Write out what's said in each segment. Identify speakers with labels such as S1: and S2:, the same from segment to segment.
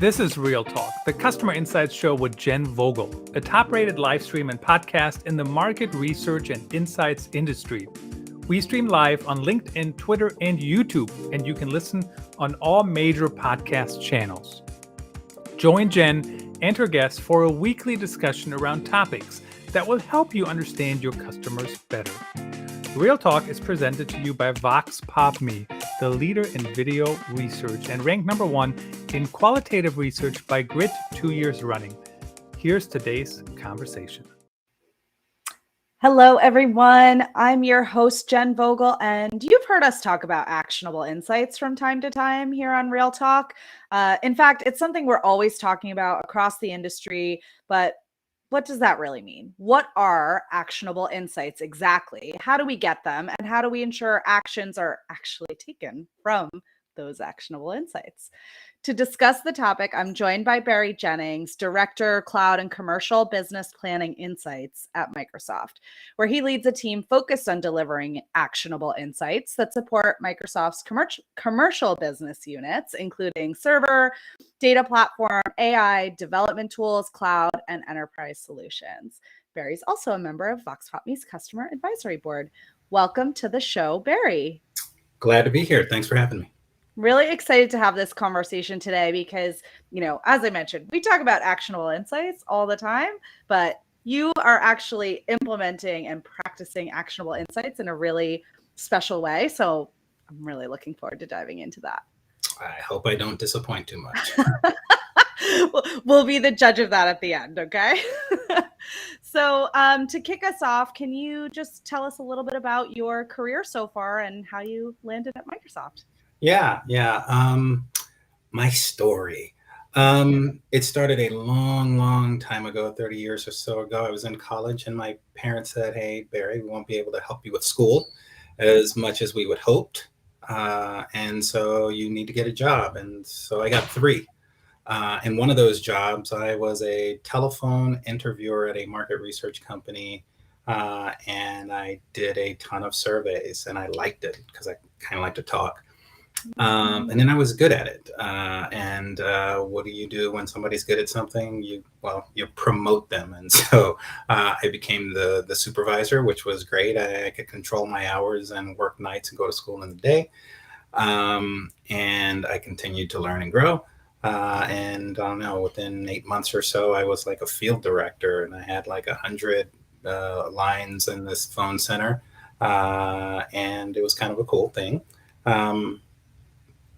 S1: This is Real Talk, the Customer Insights Show with Jenn Vogel, a top-rated live stream and podcast in the market research and insights industry. We stream live on LinkedIn, Twitter, and YouTube, and you can listen on all major podcast channels. Join Jenn and her guests for a weekly discussion around topics that will help you understand your customers better. Real Talk is presented to you by Voxpopme, the leader in video research and ranked number 1 in qualitative research by Grit 2 years running. Here's today's conversation.
S2: Hello, everyone. I'm your host, Jenn Vogel, and you've heard us talk about actionable insights from time to time here on Real Talk. In fact, it's something we're always talking about across the industry, but what does that really mean? What are actionable insights exactly? How do we get them? And how do we ensure actions are actually taken from those actionable insights? To discuss the topic, I'm joined by Barry Jennings, Director, Cloud and Commercial Business Planning Insights at Microsoft, where he leads a team focused on delivering actionable insights that support Microsoft's commercial business units, including server, data platform, AI, development tools, cloud, and enterprise solutions. Barry's also a member of Voxpopme's Customer Advisory Board. Welcome to the show, Barry.
S3: Glad to be here. Thanks for having me.
S2: Really excited to have this conversation today because, as I mentioned, we talk about actionable insights all the time, but you are actually implementing and practicing actionable insights in a really special way. So I'm really looking forward to diving into that.
S3: I hope I don't disappoint too much.
S2: We'll be the judge of that at the end, okay? So to kick us off, can you just tell us a little bit about your career so far and how you landed at Microsoft?
S3: Yeah. My story. It started a long time ago, 30 years or so ago. I was in college and my parents said, "Hey, Barry, we won't be able to help you with school as much as we would hoped. And so you need to get a job." And so I got 3. And one of those jobs, I was a telephone interviewer at a market research company. And I did a ton of surveys and I liked it because I kind of like to talk. And then I was good at it. What do you do when somebody's good at something? You promote them. And so I became the supervisor, which was great. I could control my hours and work nights and go to school in the day. And I continued to learn and grow. And I don't know, within 8 months or so, I was like a field director and I had like 100 lines in this phone center. And it was kind of a cool thing.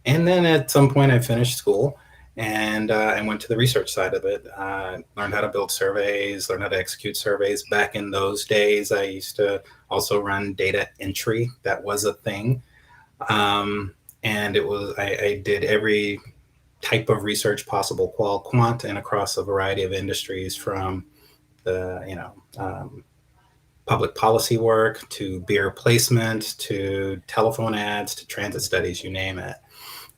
S3: And then at some point I finished school and I went to the research side of it. Learned how to build surveys, learned how to execute surveys. Back in those days, I used to also run data entry. That was a thing. And I did every type of research possible, qual, quant, and across a variety of industries from the, public policy work to beer placement to telephone ads to transit studies, you name it.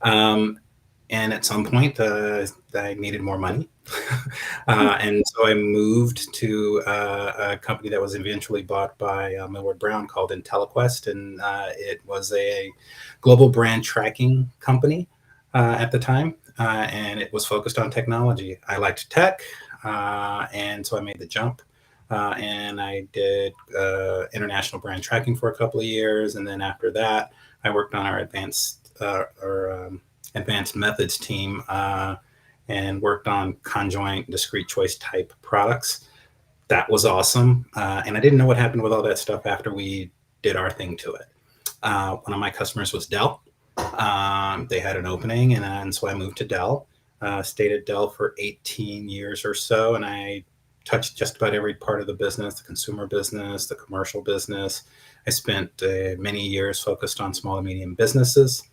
S3: And at some point, I needed more money. And so I moved to a company that was eventually bought by Millward Brown called IntelliQuest. And it was a global brand tracking company at the time. And it was focused on technology. I liked tech. And so I made the jump. And I did international brand tracking for a couple of years. And then after that, I worked on our advanced methods team and worked on conjoint discrete choice type products. That was awesome. And I didn't know what happened with all that stuff after we did our thing to it. One of my customers was Dell. They had an opening, and so I moved to Dell, stayed at Dell for 18 years or so. And I touched just about every part of the business, the consumer business, the commercial business. I spent many years focused on small and medium businesses.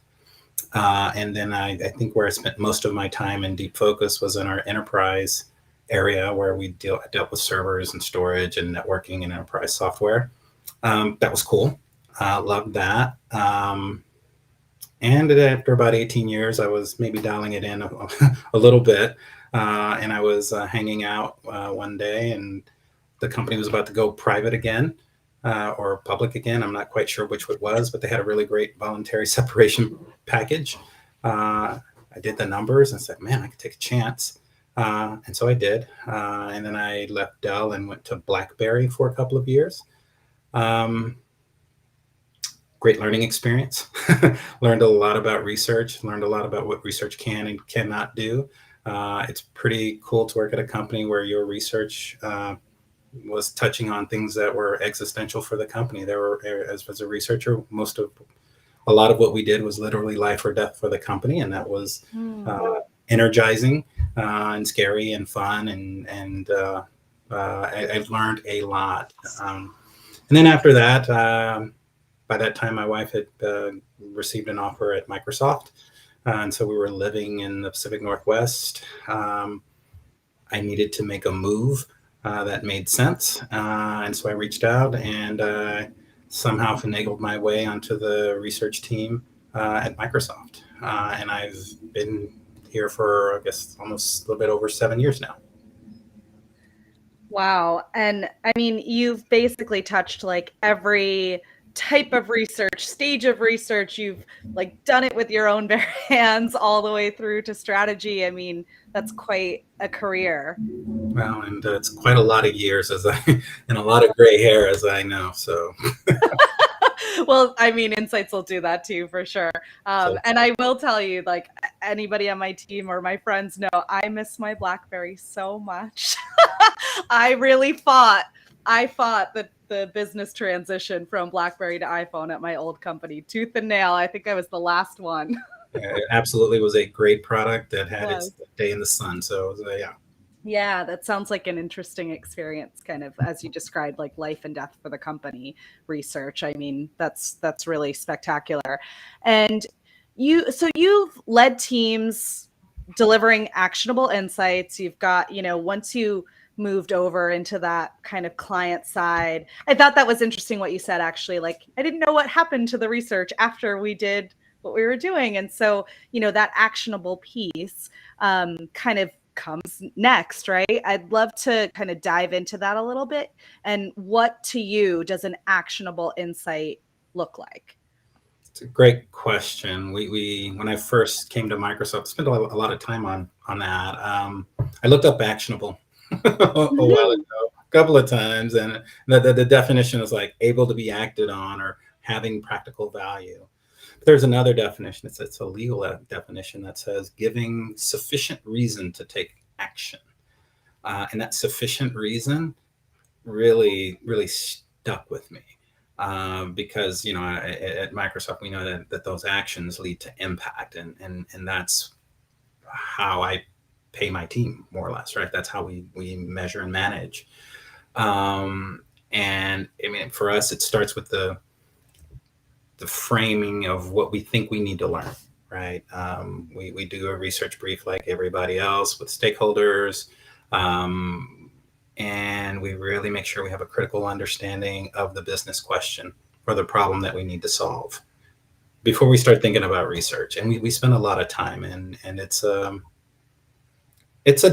S3: And then I think where I spent most of my time in deep focus was in our enterprise area where we dealt with servers and storage and networking and enterprise software. That was cool. Loved that. And after about 18 years, I was maybe dialing it in a little bit. And I was hanging out one day and the company was about to go private again. Or public again. I'm not quite sure which it was, but they had a really great voluntary separation package. I did the numbers and said, man, I could take a chance. And so I did. And then I left Dell and went to BlackBerry for a couple of years. Great learning experience. Learned a lot about research, learned a lot about what research can and cannot do. It's pretty cool to work at a company where your research was touching on things that were existential for the company. There were, as a researcher, a lot of what we did was literally life or death for the company, and that was energizing and scary and fun, and I've learned a lot. And then after that, by that time, my wife had received an offer at Microsoft, and so we were living in the Pacific Northwest. I needed to make a move that made sense, and so I reached out and somehow finagled my way onto the research team at Microsoft. And I've been here for, I guess, almost a little bit over 7 years now.
S2: Wow. And I mean, you've basically touched like every type of research, stage of research. You've like done it with your own bare hands all the way through to strategy. I mean, that's quite a career.
S3: Well, and it's quite a lot of years and a lot of gray hair, as I know. So.
S2: Well, I mean, insights will do that too, for sure. And I will tell you, like anybody on my team or my friends know, I miss my BlackBerry so much. I fought the business transition from BlackBerry to iPhone at my old company, tooth and nail. I think I was the last one.
S3: It absolutely was a great product that had its day in the sun. So yeah.
S2: Yeah, that sounds like an interesting experience, kind of as you described, like life and death for the company research. I mean, that's really spectacular. And you've led teams delivering actionable insights. You've got, once you moved over into that kind of client side, I thought that was interesting what you said, actually. Like, I didn't know what happened to the research after we did what we were doing. And so, that actionable piece kind of comes next, right? I'd love to kind of dive into that a little bit. And what to you does an actionable insight look like?
S3: It's a great question. We when I first came to Microsoft, spent a lot of time on that. I looked up actionable a while ago, a couple of times, and the definition is like able to be acted on or having practical value. There's another definition. It's a legal definition that says giving sufficient reason to take action. And that sufficient reason really, really stuck with me because, at Microsoft, we know that those actions lead to impact. And that's how I pay my team, more or less, right? That's how we measure and manage. And I mean, for us, it starts with the framing of what we think we need to learn, right? We do a research brief like everybody else with stakeholders, and we really make sure we have a critical understanding of the business question or the problem that we need to solve before we start thinking about research. And we spend a lot of time, and it's a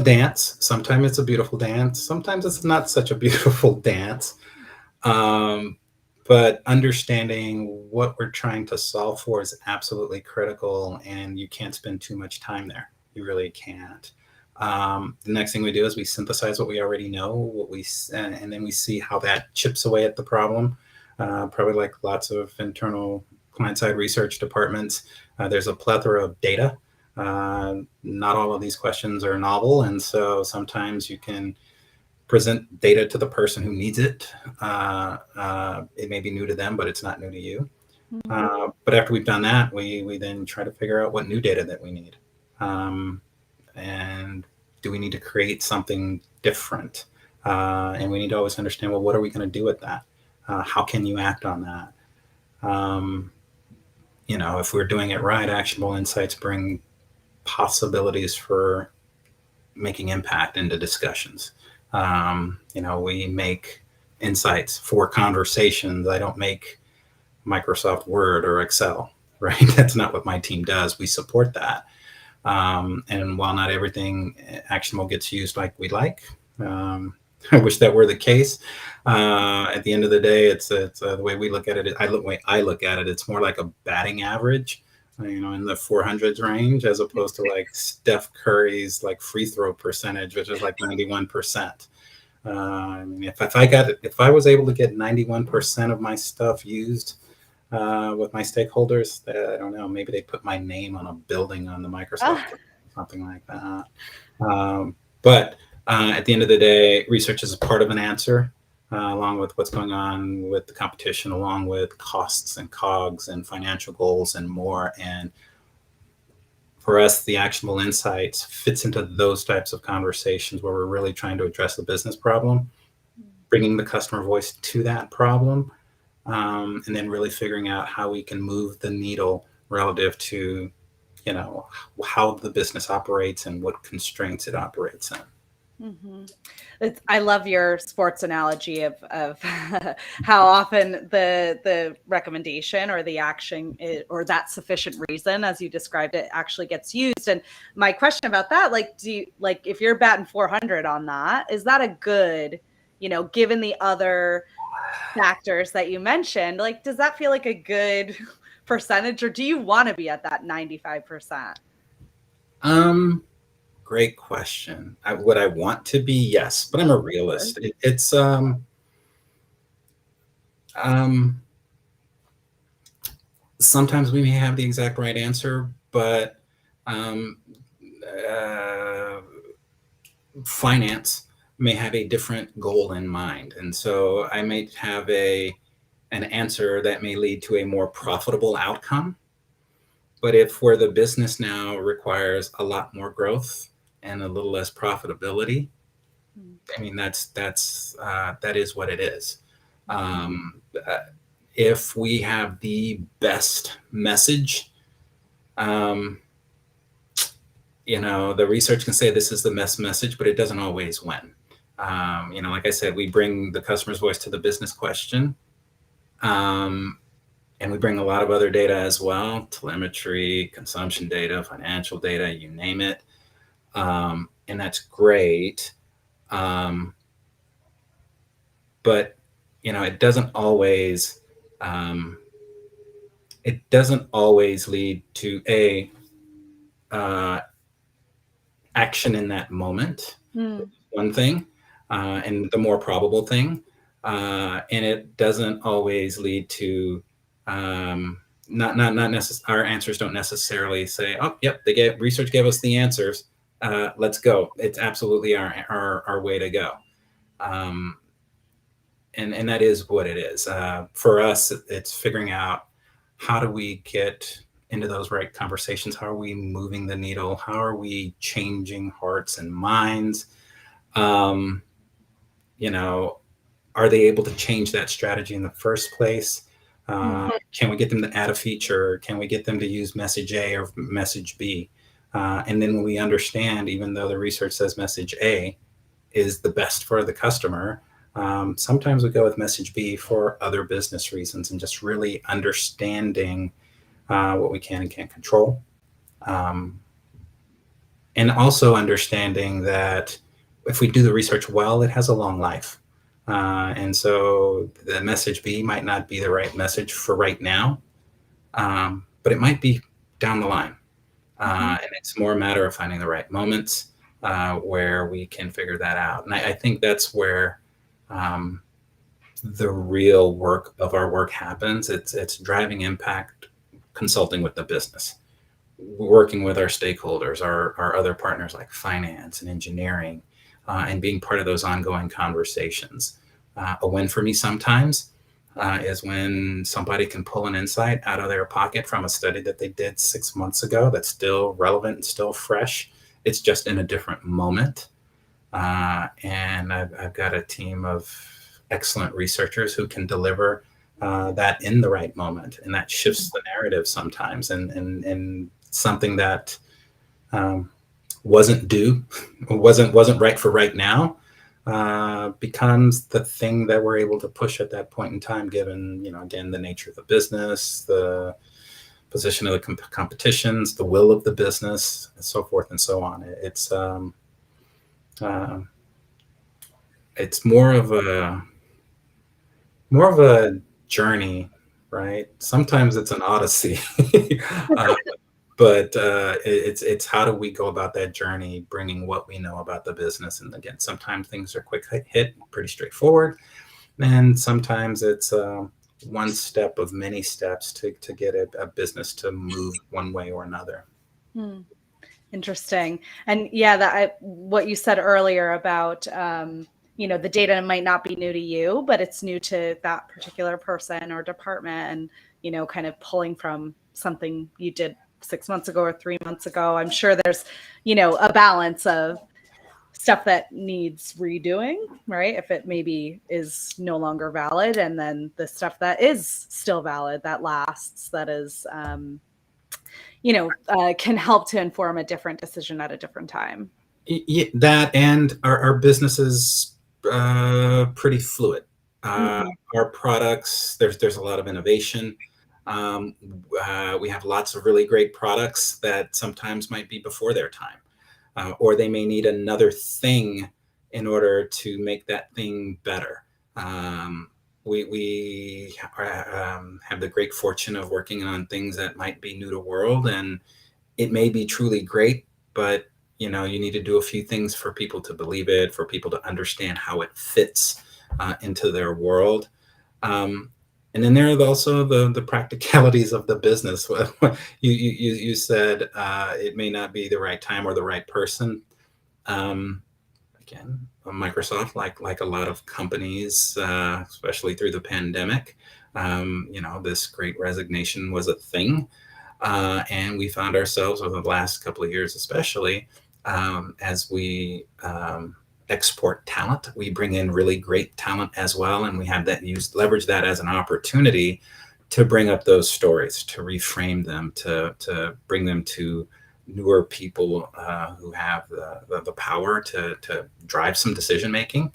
S3: dance. Sometimes it's a beautiful dance. Sometimes it's not such a beautiful dance. But understanding what we're trying to solve for is absolutely critical, and you can't spend too much time there. You really can't. The next thing we do is we synthesize what we already know, and then we see how that chips away at the problem. Probably like lots of internal client-side research departments, there's a plethora of data. Not all of these questions are novel, and so sometimes you can present data to the person who needs it. It may be new to them, but it's not new to you. Mm-hmm. But after we've done that, we then try to figure out what new data that we need. And do we need to create something different? And we need to always understand, well, what are we going to do with that? How can you act on that? If we're doing it right, actionable insights bring possibilities for making impact into discussions. We make insights for conversations. I don't make Microsoft Word or Excel, right? That's not what my team does. We support that. And while not everything actionable gets used like we like, I wish that were the case. At the end of the day, it's the way we look at it. The way I look at it, it's more like a batting average. in the 400s range, as opposed to like Steph Curry's like free throw percentage, which is like 91%. I mean, if I was able to get 91% of my stuff used with my stakeholders, I don't know, maybe they put my name on a building on the Microsoft, something like that. But at the end of the day, research is a part of an answer, along with what's going on with the competition, along with costs and COGS and financial goals and more. And for us, the actionable insights fits into those types of conversations where we're really trying to address the business problem, bringing the customer voice to that problem, and then really figuring out how we can move the needle relative to, how the business operates and what constraints it operates in.
S2: I love your sports analogy of how often the recommendation or the action or that sufficient reason, as you described it, actually gets used. And my question about that, if you're batting 400 on that, is that a good, given the other factors that you mentioned, does that feel like a good percentage, or do you want to be at that 95%?
S3: Great question. Would I want to be? Yes, but I'm a realist. It's sometimes we may have the exact right answer, but finance may have a different goal in mind, and so I may have an answer that may lead to a more profitable outcome. But if where the business now requires a lot more growth and a little less profitability, I mean, that is what it is. If we have the best message, the research can say this is the best message, but it doesn't always win. Like I said, we bring the customer's voice to the business question, and we bring a lot of other data as well: telemetry, consumption data, financial data, you name it. And that's great. But, it doesn't always lead to action in that moment. One thing, and the more probable thing, and it doesn't always lead to not necessarily, our answers don't necessarily say, oh, yep, research gave us the answers. Let's go. It's absolutely our way to go. And that is what it is. For us, it's figuring out how do we get into those right conversations? How are we moving the needle? How are we changing hearts and minds? Are they able to change that strategy in the first place? Can we get them to add a feature? Can we get them to use message A or message B? And then when we understand, even though the research says message A is the best for the customer, sometimes we go with message B for other business reasons, and just really understanding what we can and can't control. And also understanding that if we do the research well, it has a long life. And so the message B might not be the right message for right now, but it might be down the line. And it's more a matter of finding the right moments where we can figure that out. And I think that's where the real work of our work happens. It's driving impact, consulting with the business, working with our stakeholders, our other partners like finance and engineering, and being part of those ongoing conversations. A win for me sometimes is when somebody can pull an insight out of their pocket from a study that they did 6 months ago that's still relevant and still fresh. It's just in a different moment. And I've got a team of excellent researchers who can deliver that in the right moment. And that shifts the narrative sometimes. And something that wasn't right for right now becomes the thing that we're able to push at that point in time, given, again, the nature of the business, the position of the competitions, the will of the business, and so forth and so on. It's more of a journey right? Sometimes it's an odyssey. uh, but it's how do we go about that journey, bringing what we know about the business. And again, sometimes things are quick hit, pretty straightforward. And sometimes it's one step of many steps to get a business to move one way or another.
S2: Hmm. Interesting. And yeah, what you said earlier about, the data might not be new to you, but it's new to that particular person or department, and, kind of pulling from something you did 6 months ago or 3 months ago. I'm sure there's, a balance of stuff that needs redoing, right? If it maybe is no longer valid, and then the stuff that is still valid, that lasts, that is, can help to inform a different decision at a different time.
S3: Yeah, that, and our business is pretty fluid. Our products, there's a lot of innovation. We have lots of really great products that sometimes might be before their time, or they may need another thing in order to make that thing better. We have the great fortune of working on things that might be new to world, and it may be truly great, but you need to do a few things for people to believe it, for people to understand how it fits into their world. And then there are also the practicalities of the business. You said it may not be the right time or the right person. Again, Microsoft, like a lot of companies, especially through the pandemic, this great resignation was a thing. And we found ourselves over the last couple of years, especially as we export talent, we bring in really great talent as well. And we have leverage that as an opportunity to bring up those stories, to reframe them, to bring them to newer people who have the power to drive some decision making.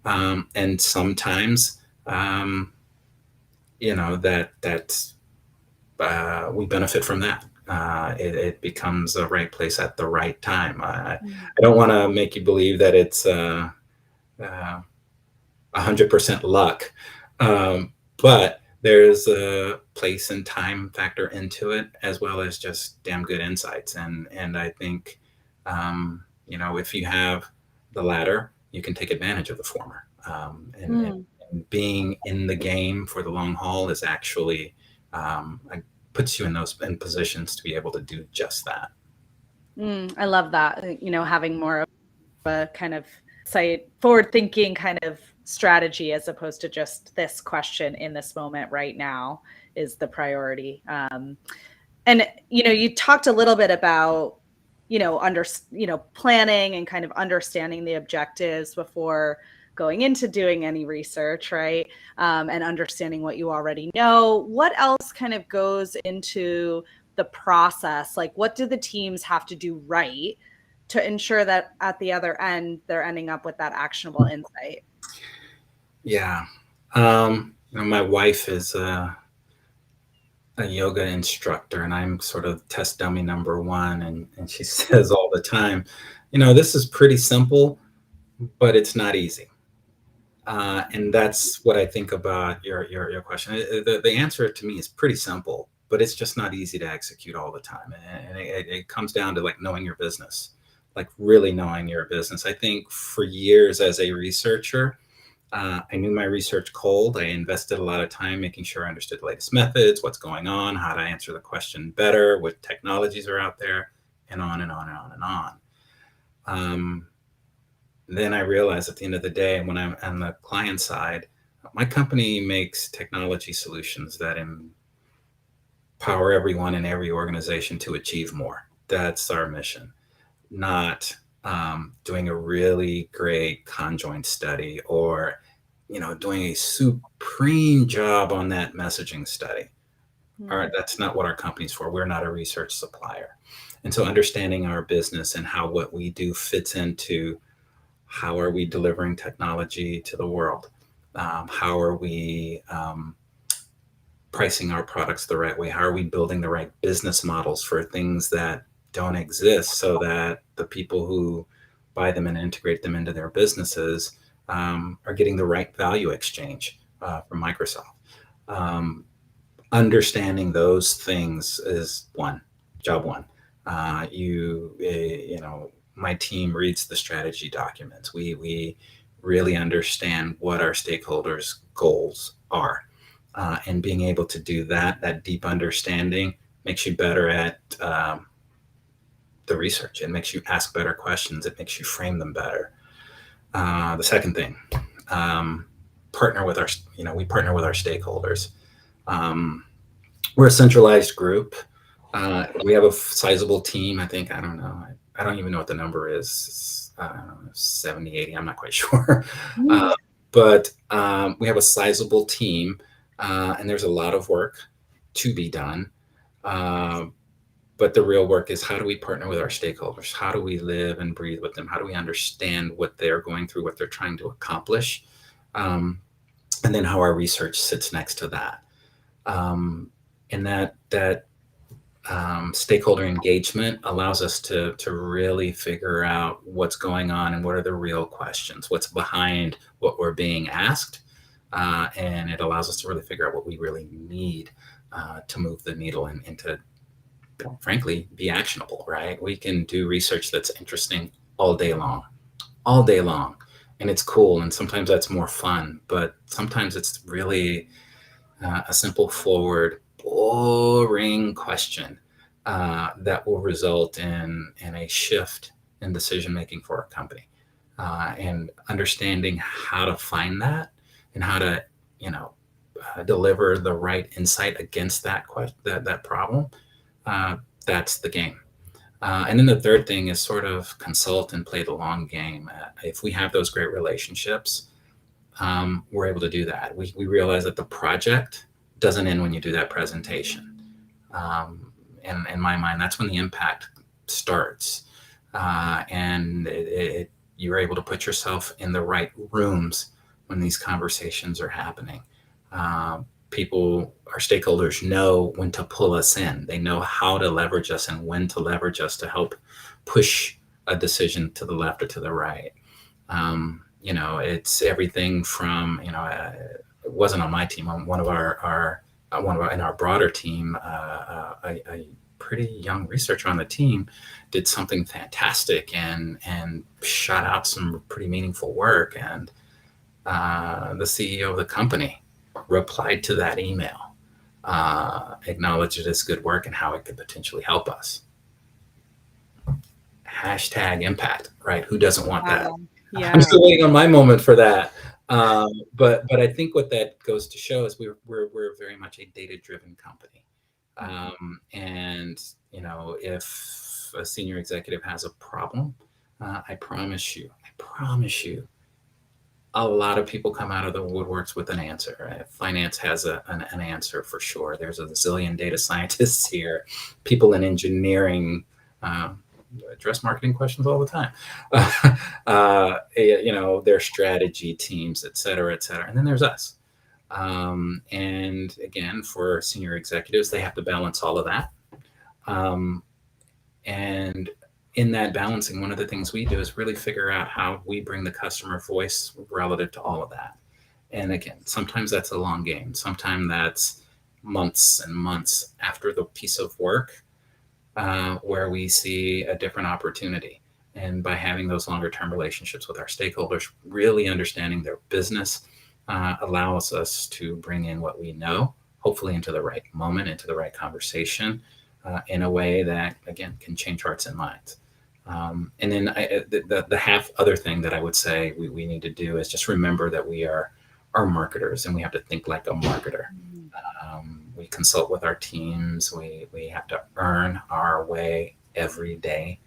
S3: And sometimes, we benefit from that. It becomes the right place at the right time. I don't want to make you believe that it's 100% luck, but there's a place and time factor into it, as well as just damn good insights. And I think, if you have the latter, you can take advantage of the former. And being in the game for the long haul is actually puts you in positions to be able to do just that.
S2: I love that. Having more of a kind of forward thinking kind of strategy, as opposed to just this question in this moment right now is the priority. And you talked a little bit about planning and kind of understanding the objectives before going into doing any research, right? And understanding what you already know. What else kind of goes into the process? Like, what do the teams have to do right to ensure that at the other end, they're ending up with that actionable insight?
S3: Yeah. My wife is a yoga instructor, and I'm sort of test dummy number one. And she says all the time, this is pretty simple, but it's not easy. And that's what I think about your question. The answer to me is pretty simple, but it's just not easy to execute all the time. And it comes down to like knowing your business, like really knowing your business. I think for years as a researcher, I knew my research cold. I invested a lot of time making sure I understood the latest methods, what's going on, how to answer the question better, what technologies are out there, and on and on and on and on. Then I realized at the end of the day, when I'm on the client side, my company makes technology solutions that empower everyone in every organization to achieve more. That's our mission, not doing a really great conjoint study or, doing a supreme job on that messaging study. That's not what our company's for. We're not a research supplier. And so understanding our business and how what we do fits into how are we delivering technology to the world? How are we pricing our products the right way? How are we building the right business models for things that don't exist so that the people who buy them and integrate them into their businesses are getting the right value exchange from Microsoft? understanding those things is job one. My team reads the strategy documents. We really understand what our stakeholders' goals are. And being able to do that deep understanding makes you better at the research. It makes you ask better questions. It makes you frame them better. The second thing, partner with we partner with our stakeholders. We're a centralized group. We have a sizable team. I don't know. I don't even know what the number is. 70, 80. I'm not quite sure. But we have a sizable team, and there's a lot of work to be done. But the real work is, how do we partner with our stakeholders? How do we live and breathe with them? How do we understand what they're going through, what they're trying to accomplish? And then how our research sits next to that. And that stakeholder engagement allows us to really figure out what's going on and what are the real questions, what's behind what we're being asked. And it allows us to really figure out what we really need to move the needle and to, frankly, be actionable, right? We can do research that's interesting all day long. And it's cool. And sometimes that's more fun, but sometimes it's really a simple, forward, boring question that will result in a shift in decision-making for our company. And understanding how to find that and how to, deliver the right insight against that problem. That's the game. And then the third thing is sort of consult and play the long game. If we have those great relationships, we're able to do that. We realize that the project doesn't end when you do that presentation. And in my mind, that's when the impact starts. And you're able to put yourself in the right rooms when these conversations are happening. Our stakeholders know when to pull us in. They know how to leverage us and when to leverage us to help push a decision to the left or to the right. It's everything from, it wasn't on my team, on one of our in our broader team, a pretty young researcher on the team did something fantastic and shot out some pretty meaningful work. And the CEO of the company replied to that email, acknowledged it as good work and how it could potentially help us. Hashtag impact, right? Who doesn't want that?
S2: Yeah.
S3: I'm still waiting on my moment for that. But I think what that goes to show is we're very much a data-driven company. And if a senior executive has a problem, I promise you, a lot of people come out of the woodworks with an answer. Right? Finance has an answer for sure. There's a zillion data scientists here, people in engineering, address marketing questions all the time. Their strategy teams, et cetera, and then there's us. And again, for senior executives, they have to balance all of that. And in that balancing, one of the things we do is really figure out how we bring the customer voice relative to all of that. And again, sometimes that's a long game. Sometimes that's months and months after the piece of work, where we see a different opportunity. And by having those longer term relationships with our stakeholders, really understanding their business, allows us to bring in what we know, hopefully into the right moment, into the right conversation, in a way that, again, can change hearts and minds. And then the half other thing that I would say we need to do is just remember that we are marketers and we have to think like a marketer. We consult with our teams. We have to earn our way every day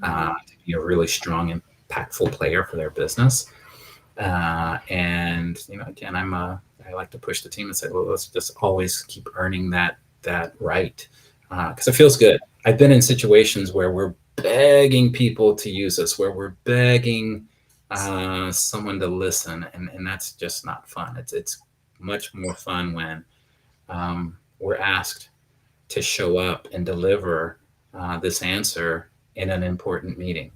S3: to be a really strong, impactful player for their business. And again, I like to push the team and say, well, let's just always keep earning that right, because it feels good. I've been in situations where we're begging people to use us, where we're begging someone to listen, and that's just not fun. It's much more fun when we're asked to show up and deliver this answer in an important meeting,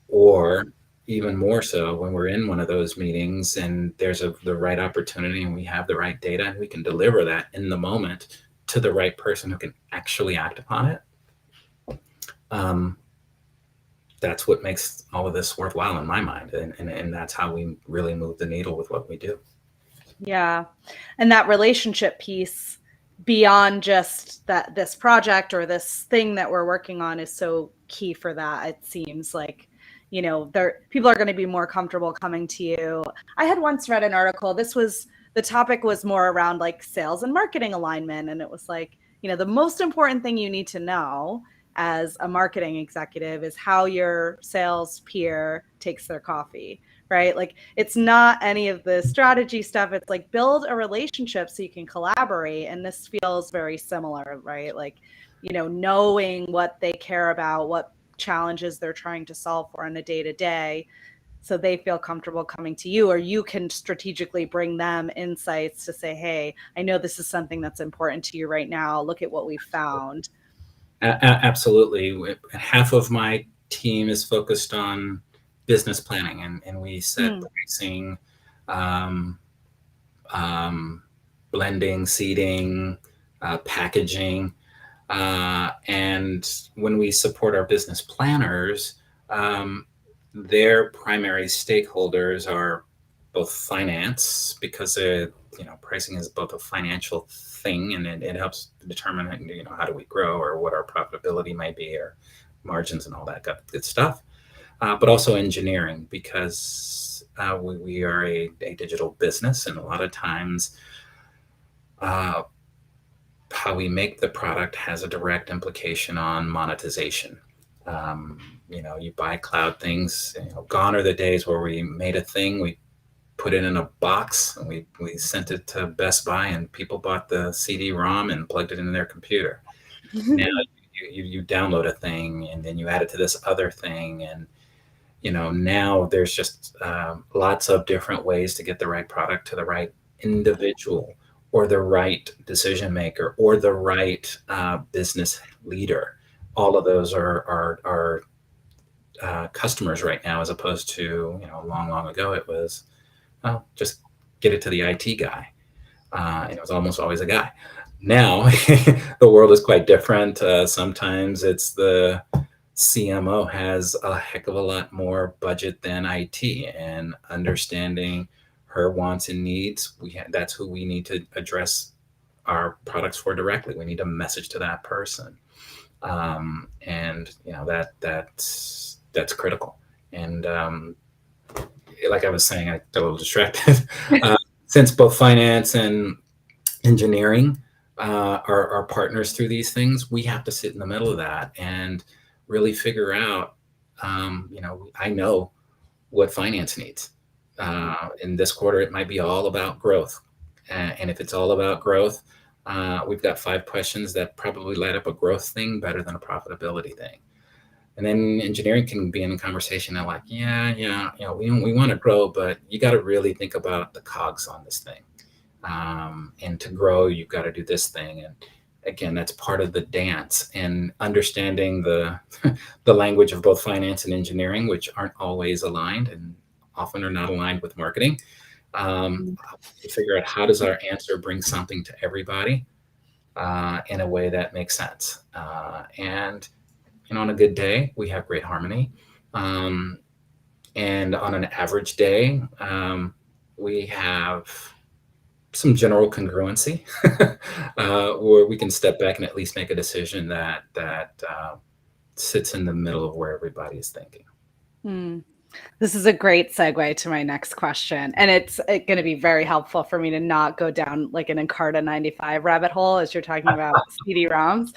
S3: or even more so when we're in one of those meetings and there's the right opportunity and we have the right data and we can deliver that in the moment to the right person who can actually act upon it. That's what makes all of this worthwhile in my mind. And that's how we really move the needle with what we do.
S2: Yeah. And that relationship piece beyond just this project or this thing that we're working on is so key for that. It seems like, people are going to be more comfortable coming to you. I had once read an article. The topic was more around like sales and marketing alignment. And it was like, the most important thing you need to know as a marketing executive is how your sales peer takes their coffee, right? Like it's not any of the strategy stuff. It's like build a relationship so you can collaborate. And this feels very similar, right? Like, knowing what they care about, what challenges they're trying to solve for on a day-to-day, so they feel comfortable coming to you, or you can strategically bring them insights to say, hey, I know this is something that's important to you right now. Look at what we found.
S3: Absolutely. Half of my team is focused on business planning, and we set pricing, blending, seeding, packaging. And when we support our business planners, their primary stakeholders are both finance, because pricing is both a financial thing and it helps determine how do we grow or what our profitability might be or margins and all that good stuff. But also engineering, because we are a digital business, and a lot of times how we make the product has a direct implication on monetization. You buy cloud things. Gone are the days where we made a thing, we put it in a box, and we sent it to Best Buy, and people bought the CD-ROM and plugged it into their computer. Now you download a thing, and then you add it to this other thing, and now there's just lots of different ways to get the right product to the right individual, or the right decision maker, or the right business leader. All of those are customers right now, as opposed to long ago it was just get it to the IT guy, and it was almost always a guy. Now the world is quite different. Sometimes it's the CMO has a heck of a lot more budget than IT, and understanding her wants and needs, that's who we need to address our products for directly. We need a message to that person, and that's critical. And like I was saying, I got a little distracted. Since both finance and engineering are partners through these things, we have to sit in the middle of that and really figure out, I know what finance needs. In this quarter, it might be all about growth. And if it's all about growth, we've got 5 questions that probably light up a growth thing better than a profitability thing. And then engineering can be in a conversation that like, we want to grow, but you got to really think about the cogs on this thing. And to grow, you've got to do this thing. And again, that's part of the dance, and understanding the language of both finance and engineering, which aren't always aligned and often are not aligned with marketing. To figure out how does our answer bring something to everybody in a way that makes sense. And on a good day, we have great harmony. And on an average day, we have some general congruency where we can step back and at least make a decision that sits in the middle of where everybody is thinking.
S2: This is a great segue to my next question. And it's going to be very helpful for me to not go down like an Encarta 95 rabbit hole as you're talking about CD-ROMs,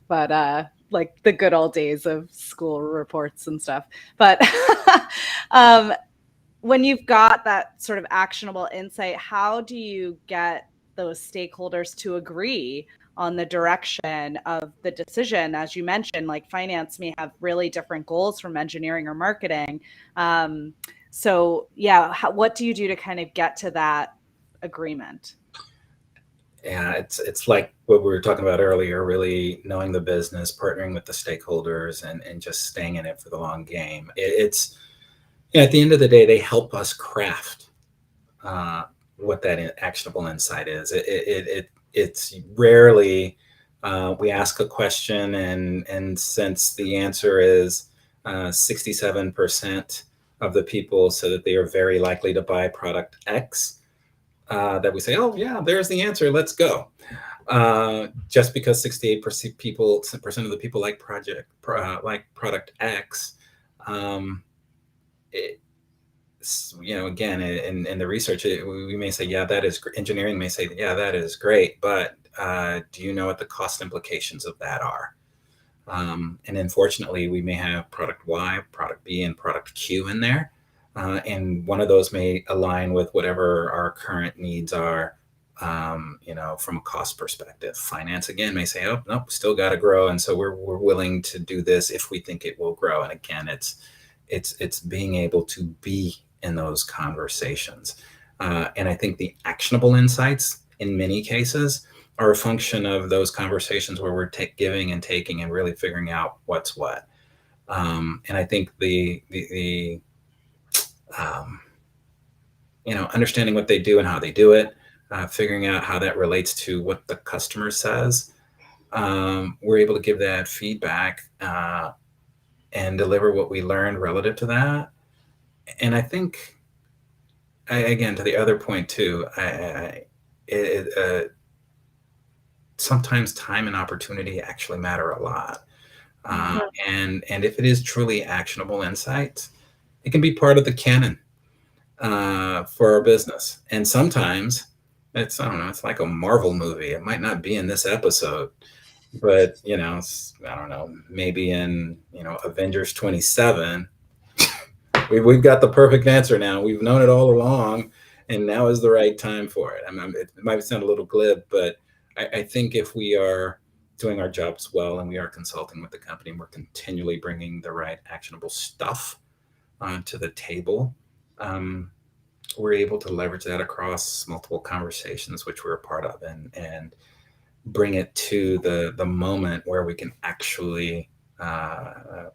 S2: but like the good old days of school reports and stuff. But when you've got that sort of actionable insight, how do you get those stakeholders to agree on the direction of the decision? As you mentioned, like finance may have really different goals from engineering or marketing. So yeah, what do you do to kind of get to that agreement?
S3: Yeah, it's like what we were talking about earlier, really knowing the business, partnering with the stakeholders, and just staying in it for the long game. It's Yeah, at the end of the day, they help us craft what that actionable insight is. It's rarely we ask a question, and since the answer is 67% of the people said that they are very likely to buy product X, that we say, oh yeah, there's the answer, let's go. Just because 68% of the people like product X, it, again, in the research, we may say, yeah, that is engineering may say, yeah, that is great, but do you know what the cost implications of that are? And unfortunately, we may have product Y, product B, and product Q in there. And one of those may align with whatever our current needs are, from a cost perspective. Finance, again, may say, oh, nope, still got to grow. And so we're willing to do this if we think it will grow. And again, it's being able to be in those conversations. And I think the actionable insights in many cases are a function of those conversations where we're giving and taking and really figuring out what's what. And I think the understanding what they do and how they do it, figuring out how that relates to what the customer says, we're able to give that feedback and deliver what we learned relative to that. And I think, again, to the other point too, sometimes time and opportunity actually matter a lot. And if it is truly actionable insights, it can be part of the canon for our business. And sometimes it's, I don't know, it's like a Marvel movie. It might not be in this episode, but I don't know, maybe in Avengers 27, we've got the perfect answer now. We've known it all along, and now is the right time for it. I mean, it might sound a little glib, but I think if we are doing our jobs well and we are consulting with the company, and we're continually bringing the right actionable stuff to the table, we're able to leverage that across multiple conversations, which we're a part of, and bring it to the moment where we can actually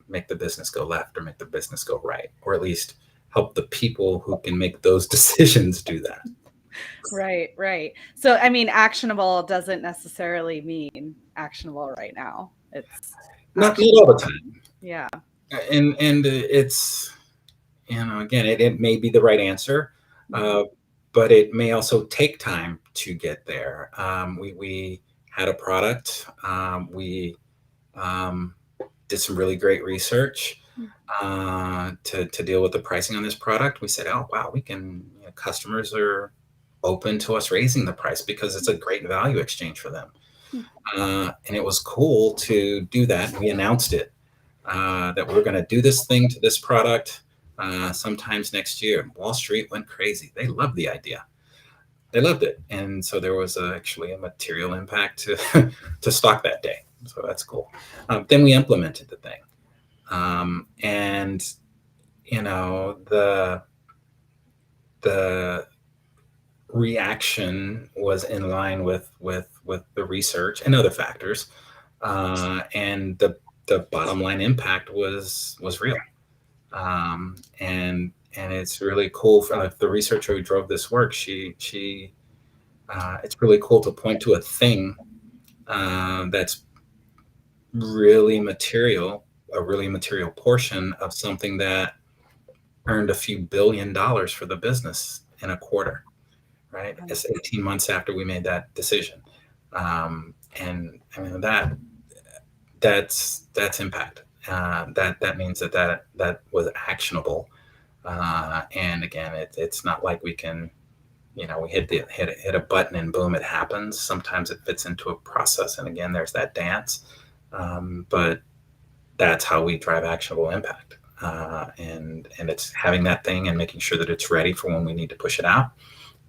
S3: make the business go left or make the business go right, or at least help the people who can make those decisions do that.
S2: Right. So, I mean, actionable doesn't necessarily mean actionable right now. It's
S3: not all the time.
S2: Yeah.
S3: And it's, again, it may be the right answer, but it may also take time to get there. We had a product. We did some really great research to deal with the pricing on this product. We said, oh, wow, we can, customers are open to us raising the price because it's a great value exchange for them. And it was cool to do that. We announced it, that we're going to do this thing to this product sometimes next year. Wall Street went crazy. They loved the idea. They loved it. And so there was actually a material impact to stock that day. So that's cool. Then we implemented the thing. And, the reaction was in line with the research and other factors. And the bottom line impact was real. And it's really cool for the researcher who drove this work. It's really cool to point to a thing that's really material, a really material portion of something that earned a few $1 billion for the business in a quarter, right? It's 18 months after we made that decision. And I mean, that's impact. That means that was actionable. And again, it's not like we can, we hit a button and boom, it happens. Sometimes it fits into a process. And again, there's that dance. But that's how we drive actionable impact. And it's having that thing and making sure that it's ready for when we need to push it out.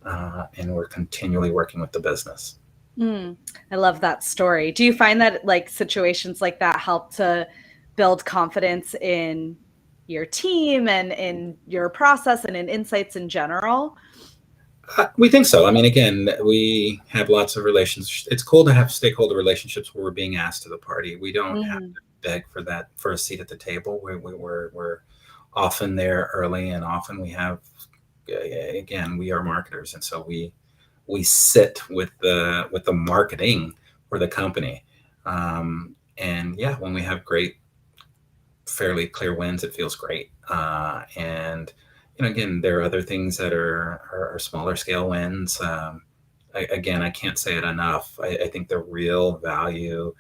S3: And we're continually working with the business.
S2: I love that story. Do you find that like situations like that help to build confidence in your team and in your process and in insights in general?
S3: We think so. I mean, again, we have lots of relations. It's cool to have stakeholder relationships where we're being asked to the party. We don't have to beg for a seat at the table. We're often there early, and often we have, again, we are marketers, and so we sit with the marketing for the company. And yeah, when we have great, fairly clear wins, it feels great. And again, there are other things that are smaller scale wins. Again, I can't say it enough. I think the real value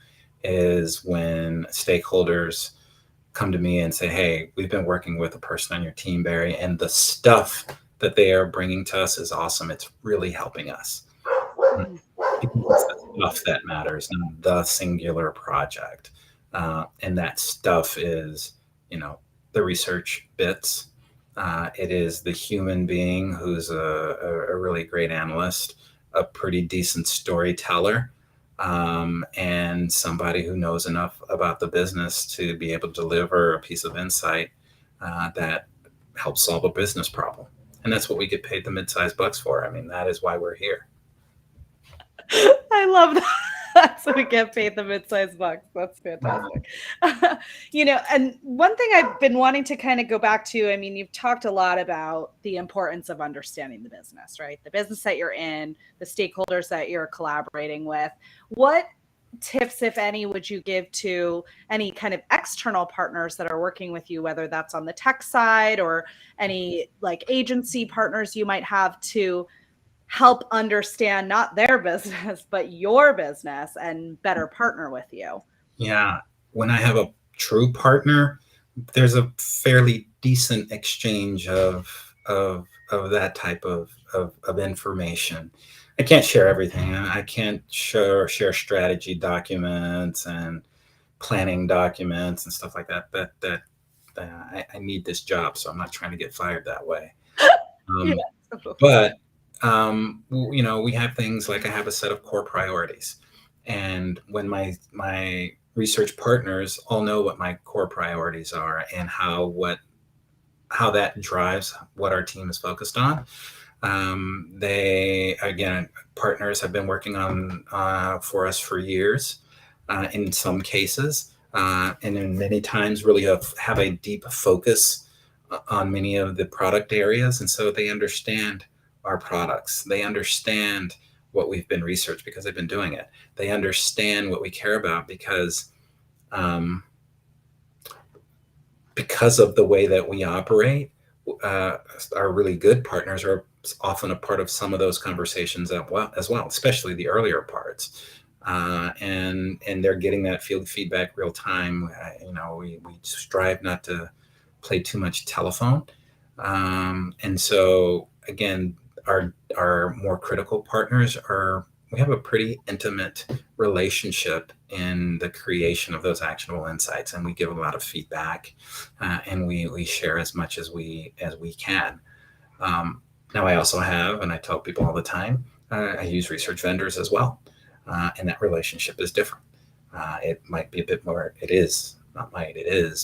S3: is when stakeholders come to me and say, "Hey, we've been working with a person on your team, Barry, and the stuff that they are bringing to us is awesome. It's really helping us." Because it's the stuff that matters, not the singular project. And that stuff is, the research bits. It is the human being who's a really great analyst, a pretty decent storyteller, and somebody who knows enough about the business to be able to deliver a piece of insight that helps solve a business problem. And that's what we get paid the mid-sized bucks for. I mean, that is why we're here.
S2: I love that. So we get paid the mid-sized bucks. That's fantastic. And one thing I've been wanting to kind of go back to, I mean, you've talked a lot about the importance of understanding the business, right? The business that you're in, the stakeholders that you're collaborating with. What tips, if any, would you give to any kind of external partners that are working with you, whether that's on the tech side or any like agency partners you might have, to help understand not their business, but your business and better partner with you?
S3: Yeah. When I have a true partner, there's a fairly decent exchange of that type of information. I can't share everything. I can't share strategy documents and planning documents and stuff like that. I need this job, so I'm not trying to get fired that way.
S2: Yeah.
S3: But we have things like, I have a set of core priorities, and when my research partners all know what my core priorities are and how that drives what our team is focused on. Partners have been working on for us for years, in some cases, and in many times really have a deep focus on many of the product areas, and so they understand our products. They understand what we've been researched because they've been doing it. They understand what we care about because of the way that we operate. Our really good partners are often a part of some of those conversations as well, especially the earlier parts. And they're getting that field feedback real time. We strive not to play too much telephone. And so again, our more critical partners we have a pretty intimate relationship in the creation of those actionable insights, and we give a lot of feedback, and we share as much as we can. Now, I also have, and I tell people all the time, I use research vendors as well, and that relationship is different. It might be a bit more. It is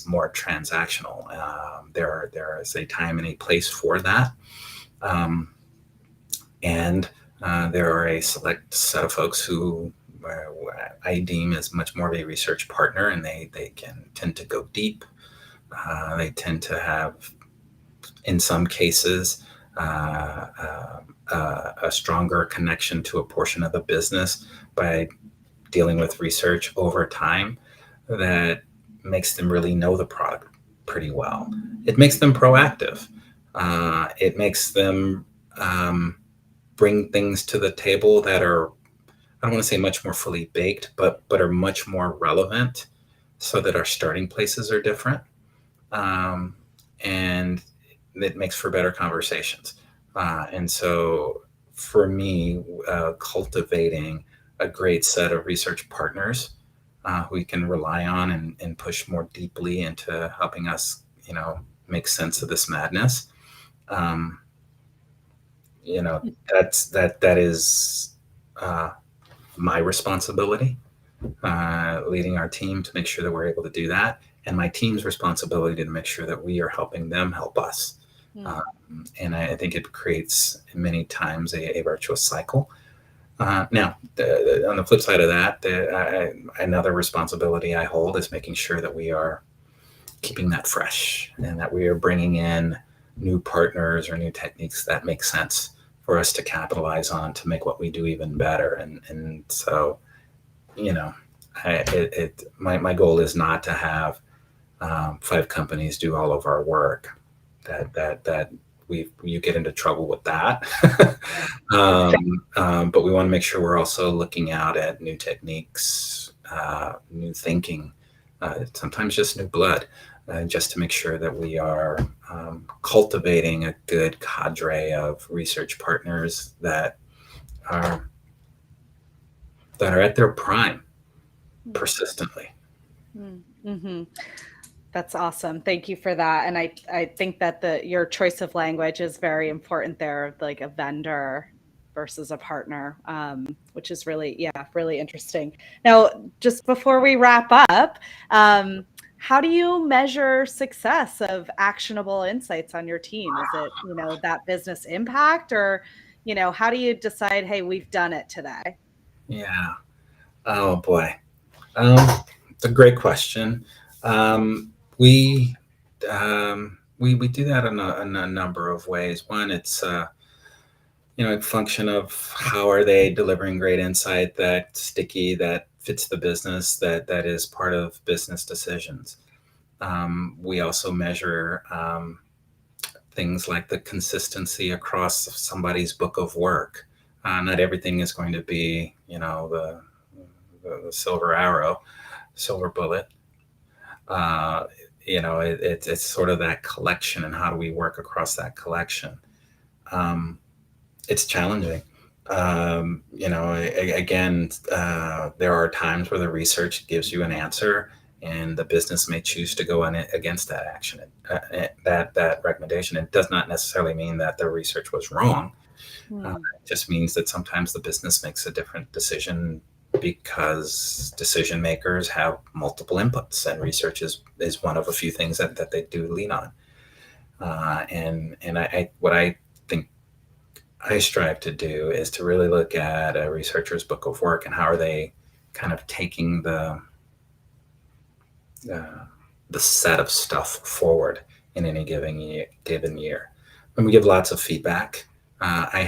S3: more transactional. There is a time and a place for that. And there are a select set of folks who I deem as much more of a research partner, and they can tend to go deep. They tend to have, in some cases, a stronger connection to a portion of the business by dealing with research over time that makes them really know the product pretty well. It makes them proactive. It makes them bring things to the table that are, I don't want to say much more fully baked, but are much more relevant, so that our starting places are different. And it makes for better conversations. And so for me, cultivating a great set of research partners who we can rely on and push more deeply into helping us, make sense of this madness. That is my responsibility, leading our team to make sure that we're able to do that, and my team's responsibility to make sure that we are helping them help us. And I think it creates many times a virtuous cycle. Now, on the flip side of that, another responsibility I hold is making sure that we are keeping that fresh, and that we are bringing in new partners or new techniques that make sense for us to capitalize on to make what we do even better. And so, my goal is not to have 5 companies do all of our work. That you get into trouble with that. But we want to make sure we're also looking out at new techniques, new thinking, sometimes just new blood, just to make sure that we are cultivating a good cadre of research partners that are at their prime persistently.
S2: Mm-hmm. That's awesome. Thank you for that. And I think that your choice of language is very important there, like a vendor versus a partner, which is really interesting. Now, just before we wrap up, how do you measure success of actionable insights on your team? Is it, that business impact, or, how do you decide, hey, we've done it today?
S3: Yeah. Oh boy. It's a great question. We do that in a number of ways. One, it's a function of how are they delivering great insight that's sticky, that fits the business, that is part of business decisions. We also measure things like the consistency across somebody's book of work. Not everything is going to be, the silver arrow, silver bullet. It's sort of that collection, and how do we work across that collection? It's challenging. Again, there are times where the research gives you an answer, and the business may choose to go against that action, that recommendation. It does not necessarily mean that the research was wrong. It just means that sometimes the business makes a different decision because decision makers have multiple inputs, and research is one of a few things that they do lean on. What I think I strive to do is to really look at a researcher's book of work, and how are they kind of taking the set of stuff forward in any given year. And we give lots of feedback. I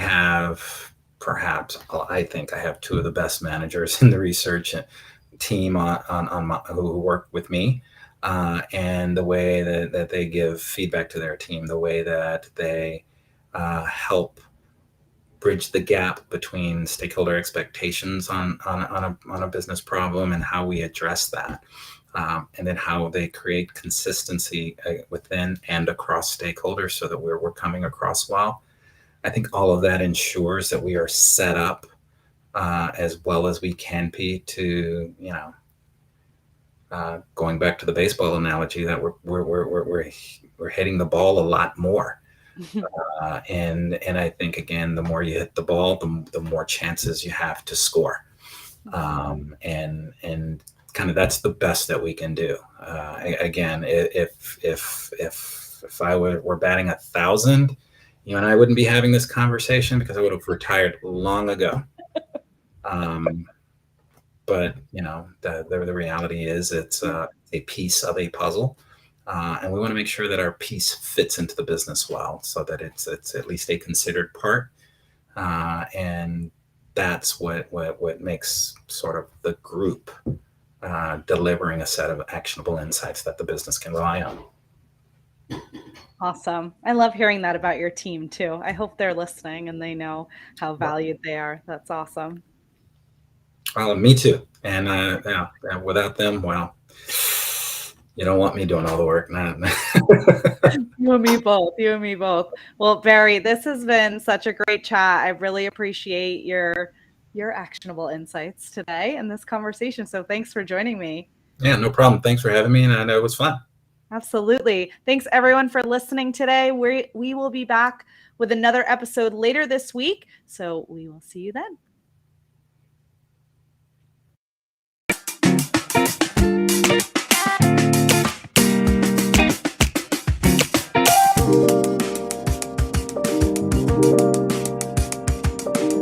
S3: think I have 2 of the best managers in the research team who work with me, and the way that they give feedback to their team, the way that they help bridge the gap between stakeholder expectations on a business problem and how we address that, and then how they create consistency within and across stakeholders so that we're coming across well. I think all of that ensures that we are set up as well as we can be to, going back to the baseball analogy, that we're hitting the ball a lot more. And I think, again, the more you hit the ball, the more chances you have to score. And kind of that's the best that we can do. Again, if I were batting 1,000, you and I wouldn't be having this conversation, because I would have retired long ago. But the reality is it's a piece of a puzzle, and we want to make sure that our piece fits into the business well, so that it's at least a considered part, and that's what makes sort of the group delivering a set of actionable insights that the business can rely on.
S2: Awesome. I love hearing that about your team too. I hope they're listening and they know how valued they are. That's awesome.
S3: Me too. And without them, well, you don't want me doing all the work.
S2: You and me both. You and me both. Well, Barry, this has been such a great chat. I really appreciate your actionable insights today in this conversation. So thanks for joining me.
S3: Yeah, no problem. Thanks for having me, and it was fun.
S2: Absolutely. Thanks everyone for listening today. We will be back with another episode later this week. So we will see you then.